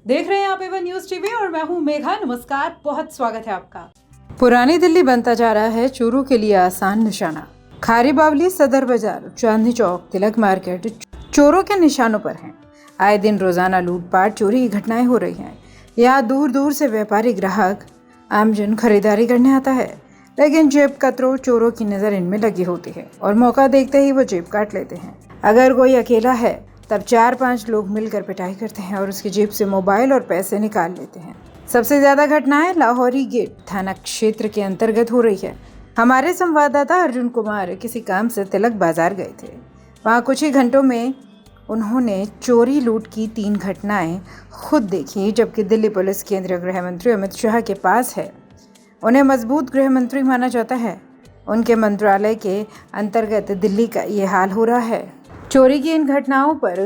देख रहे हैं आप एवन न्यूज टीवी और मैं हूं मेघा। नमस्कार, बहुत स्वागत है आपका। पुरानी दिल्ली बनता जा रहा है चोरों के लिए आसान निशाना। खारी बावली, सदर बाजार, चांदनी चौक, तिलक मार्केट चोरों के निशानों पर हैं। आए दिन रोजाना लूटपाट, चोरी की घटनाएं हो रही हैं। यहाँ दूर दूर से व्यापारी, ग्राहक, आमजन खरीदारी करने आता है, लेकिन जेब कतरों चोरों की नजर इनमें लगी होती है और मौका देखते ही वो जेब काट लेते हैं। अगर कोई अकेला है तब 4-5 लोग मिलकर पिटाई करते हैं और उसकी जेब से मोबाइल और पैसे निकाल लेते हैं। सबसे ज्यादा घटनाएं लाहौरी गेट थाना क्षेत्र के अंतर्गत हो रही है। हमारे संवाददाता अर्जुन कुमार किसी काम से तिलक बाजार गए थे। वहां कुछ ही घंटों में उन्होंने चोरी लूट की 3 घटनाएं खुद देखी, जबकि दिल्ली पुलिस केंद्रीय गृह मंत्री अमित शाह के पास है। उन्हें मजबूत गृह मंत्री माना जाता है। उनके मंत्रालय के अंतर्गत दिल्ली का ये हाल हो रहा है। चोरी की इन घटनाओं पर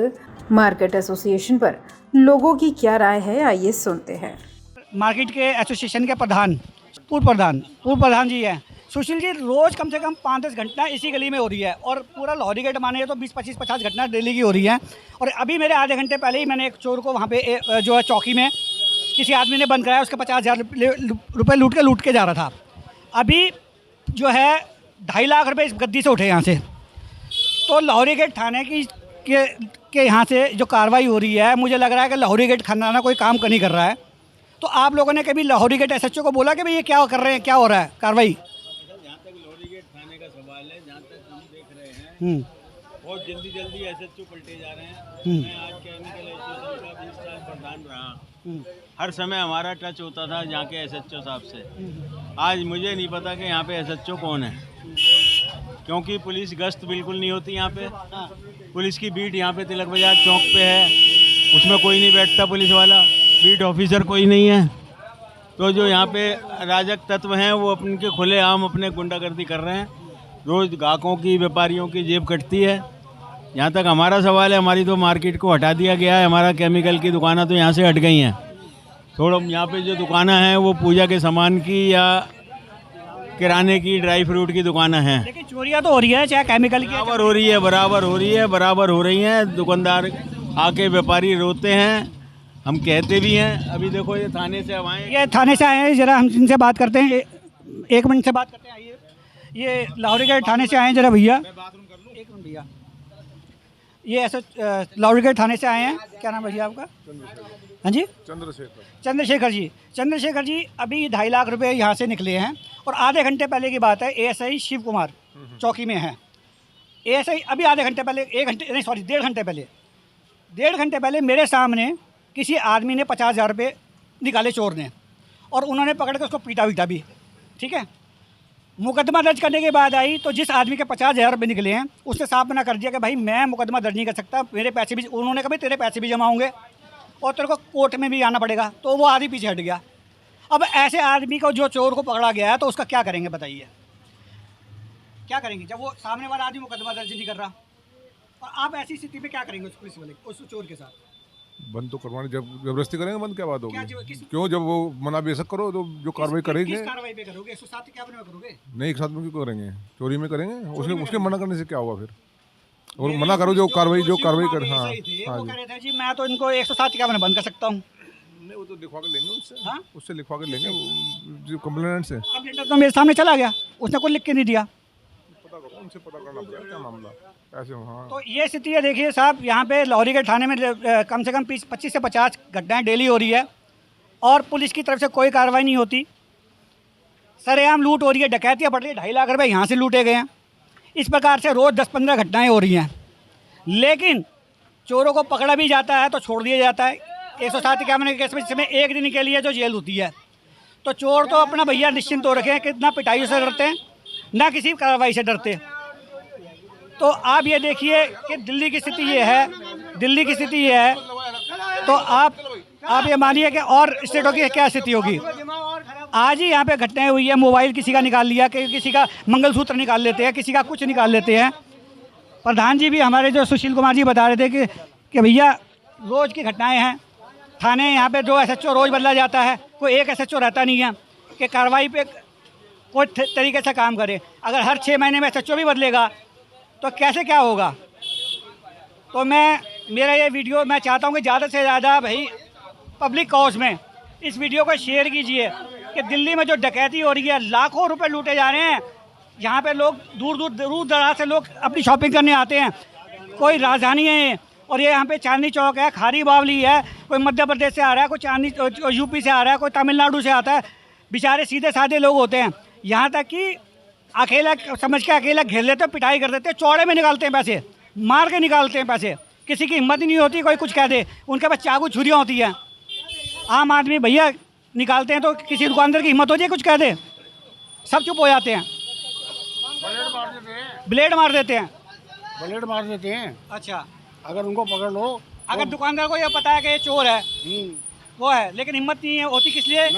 मार्केट एसोसिएशन पर लोगों की क्या राय है, आइए सुनते हैं। मार्केट के एसोसिएशन के पूर्व प्रधान जी हैं सुशील जी। रोज़ कम से कम 5-10 घटना इसी गली में हो रही है और पूरा लाहौरी गेट माने तो 20-25-50 घटना डेली की हो रही है। और अभी मेरे आधे घंटे पहले ही मैंने एक चोर को वहाँ पे जो है चौकी में किसी आदमी ने बंद कराया, उसके 50,000 रुपये लूट के जा रहा था। अभी जो है 2.5 लाख रुपये इस गद्दी से उठे यहाँ से। तो लाहौरी गेट थाने के यहाँ से जो कार्रवाई हो रही है, मुझे लग रहा है कि लाहौरी गेट थाना कोई काम नहीं कर रहा है। तो आप लोगों ने कभी लाहौरी गेट एसएचओ को बोला कि भाई ये क्या कर रहे हैं, क्या हो रहा है कार्रवाई? जहाँ तक लाहौरी गेट थाने का सवाल है, जहाँ तक हम देख रहे हैं बहुत जल्दी एसएचओ पलटे जा रहे हैं। मैं आज केमिकल एसोसिएशन का 20 साल प्रधान रहा। हर समय हमारा टच होता था यहाँ के एसएचओ साहब से। आज मुझे नहीं पता कि यहाँ पे एसएचओ कौन है, क्योंकि पुलिस गश्त बिल्कुल नहीं होती यहाँ पे। पुलिस की बीट यहाँ पे तिलक बाजार चौक पे है, उसमें कोई नहीं बैठता पुलिस वाला, बीट ऑफिसर कोई नहीं है। तो जो यहाँ पे अराजक तत्व हैं वो अपने खुले आम अपने गुंडागर्दी कर रहे हैं। रोज़ ग्राहकों की, व्यापारियों की जेब कटती है। यहाँ तक हमारा सवाल है, हमारी तो मार्केट को हटा दिया गया है। हमारा केमिकल की दुकानें तो यहाँ से हट गई हैं। थोड़ा यहाँ पे जो दुकानें हैं वो पूजा के सामान की या किराने की, ड्राई फ्रूट की दुकानें हैं। लेकिन चोरियाँ तो हो रही है, चाहे केमिकल की बराबर हो रही हैं। दुकानदार आके व्यापारी रोते हैं, हम कहते भी हैं। अभी देखो ये थाने से आए हैं, जरा हम इनसे बात करते हैं, 1 मिनट से बात करते हैं। आइए, ये लाहौरी गेट थाने से आए हैं जरा भैया, 1 मिनट भैया। ये ऐसा लाहौरी गेट थाने से आए हैं, क्या नाम है भैया आपका? हाँ जी, चंद्रशेखर जी। अभी 2.5 लाख रुपए यहाँ से निकले हैं और आधे घंटे पहले की बात है, एएसआई शिव कुमार चौकी में हैं। एएसआई अभी आधे घंटे पहले, 1.5 घंटे पहले मेरे सामने किसी आदमी ने 50,000 रुपये निकाले चोर ने, और उन्होंने पकड़ के उसको पीटा भी। ठीक है, मुकदमा दर्ज करने के बाद आई तो जिस आदमी के 50,000 रुपये निकले हैं उसने साफ मना कर दिया कि भाई मैं मुकदमा दर्ज नहीं कर सकता, मेरे पैसे भी, उन्होंने कहा भाई तेरे पैसे भी जमा होंगे और तेरे को कोर्ट में भी आना पड़ेगा। तो वो आदमी पीछे हट गया। अब ऐसे आदमी को, जो चोर को पकड़ा गया है, तो उसका क्या करेंगे बताइए? क्या करेंगे जब वो सामने वाला आदमी मुकदमा दर्ज नहीं कर रहा? और आप ऐसी स्थिति में क्या करेंगे उस पुलिस वाले, उस चोर के साथ? बंद तो करवाने, जब जबरदस्ती करेंगे बंद क्या बात होगी? क्यों, जब वो मना बेशक करो तो जो कार्रवाई करेंगे। किस कार्रवाई पे करोगे? 107 क्या में करोगे? नहीं, एक साथ में क्यों करेंगे? चोरी में करेंगे। उसके मना करने से क्या होगा फिर? और मना करो, जो कार्रवाई कर। हाँ वो कह रहे थे जी मैं तो इनको 107 क्या बंद कर सकता हूँ। वो तो लिखवा के लेंगे उससे। हाँ, उससे लिखवा के लेंगे जो कंप्लेनेंट से। कंप्लेंट तो मेरे सामने चला गया, उसने कोई लिख के नहीं दिया। पता करो, उनसे पता करना पड़ेगा क्या मामला ऐसे। हाँ, तो ये स्थिति है। देखिए साहब, यहाँ पे लाहौरी गेट थाने में कम से कम 25 से 50 घटनाएं डेली हो रही है और पुलिस की तरफ से कोई कार्रवाई नहीं होती। सरेआम लूट हो रही है, डकैतियाँ बढ़ रही है, 2.5 लाख रुपये यहाँ से लूटे गए हैं। इस प्रकार से रोज़ 10-15 घटनाएं हो रही हैं, लेकिन चोरों को पकड़ा भी जाता है तो छोड़ दिया जाता है। 107 इक्यावन के केस में जिसमें 1 दिन के लिए जो जेल होती है। तो चोर तो अपना भैया निश्चिंत हो रखे हैं कि ना पिटाई से डरते हैं, ना किसी कार्रवाई से डरते। तो आप ये देखिए कि दिल्ली की स्थिति ये है। तो आप ये मानिए कि और स्टेटों की क्या स्थिति होगी। आज ही यहाँ पे घटनाएं हुई है, मोबाइल किसी का निकाल लिया, किसी का मंगलसूत्र निकाल लेते हैं, किसी का कुछ निकाल लेते हैं। प्रधान जी भी हमारे जो सुशील कुमार जी बता रहे थे कि भैया रोज़ की घटनाएं हैं। थाने यहाँ पे जो एसएचओ रोज़ बदला जाता है, कोई एक एसएचओ रहता नहीं है कि कार्रवाई पे कोई तरीके से काम करे। अगर हर 6 महीने में एसएचओ भी बदलेगा तो कैसे क्या होगा? तो मेरा ये वीडियो मैं चाहता हूँ कि ज़्यादा से ज़्यादा भाई पब्लिक कॉज में इस वीडियो को शेयर कीजिए कि दिल्ली में जो डकैती हो रही है, लाखों रुपए लूटे जा रहे हैं। यहाँ पे लोग दूर दराज से लोग अपनी शॉपिंग करने आते हैं। कोई राजधानी है और ये यहाँ पे चांदनी चौक है, खारी बावली है, कोई मध्य प्रदेश से आ रहा है, कोई चांदनी यूपी से आ रहा है, कोई तमिलनाडु से आता है। बेचारे सीधे साधे लोग होते हैं। यहाँ तक कि अकेला समझ के अकेला घेर लेते हैं, पिटाई कर देते हैं, चौड़े में निकालते हैं पैसे, मार के निकालते हैं पैसे। किसी की हिम्मत ही नहीं होती कोई कुछ कह दे। उनके पास चाकू छुरियाँ होती हैं। आम आदमी भैया निकालते हैं तो किसी दुकानदार की हिम्मत हो जाए कुछ कह दे, सब चुप हो जाते हैं। ब्लेड मार देते हैं। ब्लेड मार देते हैं। अच्छा, अगर उनको पकड़ लो, अगर दुकानदार को ये पता है कि ये चोर है, वो है, लेकिन हिम्मत नहीं है होती, किस लिए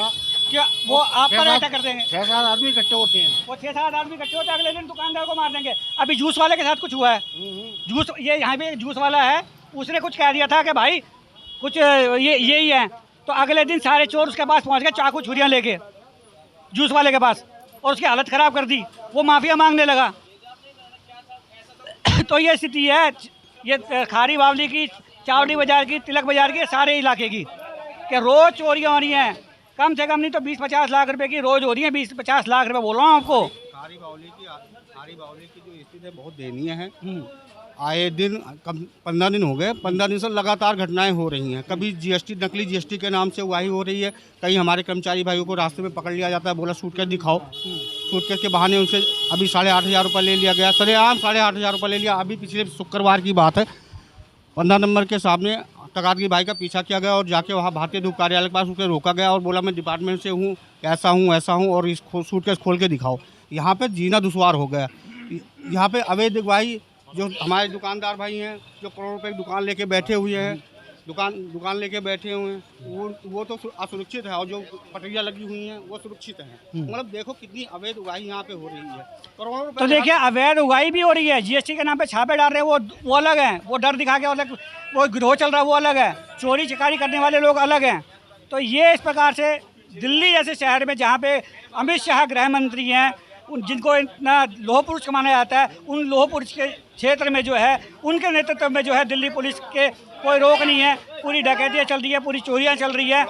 क्या वो आप पर अटैक कर देंगे। 6-7 आदमी इकट्ठे होते हैं। वो 6-7 आदमी इकट्ठे होते हैं, अगले दिन दुकानदार को मार देंगे। अभी जूस वाले के साथ कुछ हुआ है। जूस, ये यहाँ पे जूस वाला है, उसने कुछ कह दिया था कि भाई कुछ यही है, तो अगले दिन सारे चोर उसके पास पहुँच गए चाकू छुरियाँ लेके जूस वाले के पास, और उसकी हालत ख़राब कर दी। वो माफिया मांगने लगा। तो ये स्थिति है ये खारी बावली की, चावड़ी बाज़ार की, तिलक बाज़ार की, सारे इलाके की, कि रोज़ चोरियाँ हो रही हैं। कम से कम नहीं तो 20-50 लाख रुपए की रोज़ हो रही है। 20-50 लाख रुपए बोल रहा हूँ आपको। खारी बावली की जो स्थिति है बहुत दयनीय है। आए दिन 15 दिन हो गए, 15 दिन से लगातार घटनाएं हो रही हैं। कभी जीएसटी, नकली जीएसटी के नाम से उगाही हो रही है। कहीं हमारे कर्मचारी भाइयों को रास्ते में पकड़ लिया जाता है, बोला सूटकेस दिखाओ। सूटकेस के बहाने उनसे अभी 8,500 रुपये ले लिया गया, सरेआम 8,500 रुपये ले लिया। अभी पिछले शुक्रवार की बात है, 15 नंबर के सामने तकादगी भाई का पीछा किया गया और जाके वहाँ भारतीय धूप कार्यालय के पास उसे रोका गया और बोला मैं डिपार्टमेंट से हूँ, ऐसा हूँ और इस सूटकेस खोल के दिखाओ। यहाँ पे जीना दुश्वार हो गया। यहाँ पे अवैध अगवाई, जो हमारे दुकानदार भाई हैं जो करोड़ों रुपए की दुकान लेके बैठे हुए हैं, दुकान लेके बैठे हुए हैं, वो तो असुरक्षित है, और जो पटरियाँ लगी हुई हैं वो सुरक्षित हैं। मतलब देखो कितनी अवैध उगाही यहाँ पे हो रही है। करोड़ों रुपए। तो देखिए अवैध उगाही भी हो रही है, जीएसटी के नाम पे छापे डाल रहे हैं, वो अलग है, वो डर दिखा के अलग, वो गिरोह चल रहा है वो अलग है, चोरी चकारी करने वाले लोग अलग हैं। तो ये इस प्रकार से दिल्ली जैसे शहर में जहाँ पे अमित शाह गृह मंत्री हैं, जिनको इतना लोह पुरुष माना जाता है, उन लोह पुरुष के क्षेत्र में जो है, उनके नेतृत्व में जो है दिल्ली पुलिस के कोई रोक नहीं है। पूरी डकैतियाँ चल रही है, पूरी चोरियाँ चल रही है।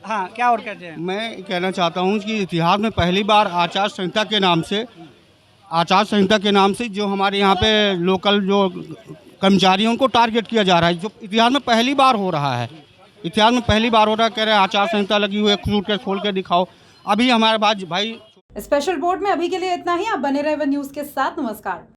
हाँ, क्या और कहते हैं? मैं कहना चाहता हूँ कि इतिहास में पहली बार आचार संहिता के नाम से जो हमारे यहाँ पे लोकल जो कर्मचारी हैं उनको टारगेट किया जा रहा है, जो इतिहास में पहली बार हो रहा है। कह रहे हैं आचार संहिता लगी हुई है, सूटकेस खोल के दिखाओ। अभी हमारे पास भाई स्पेशल रिपोर्ट में अभी के लिए इतना ही। आप बने रहे वन न्यूज के साथ। नमस्कार।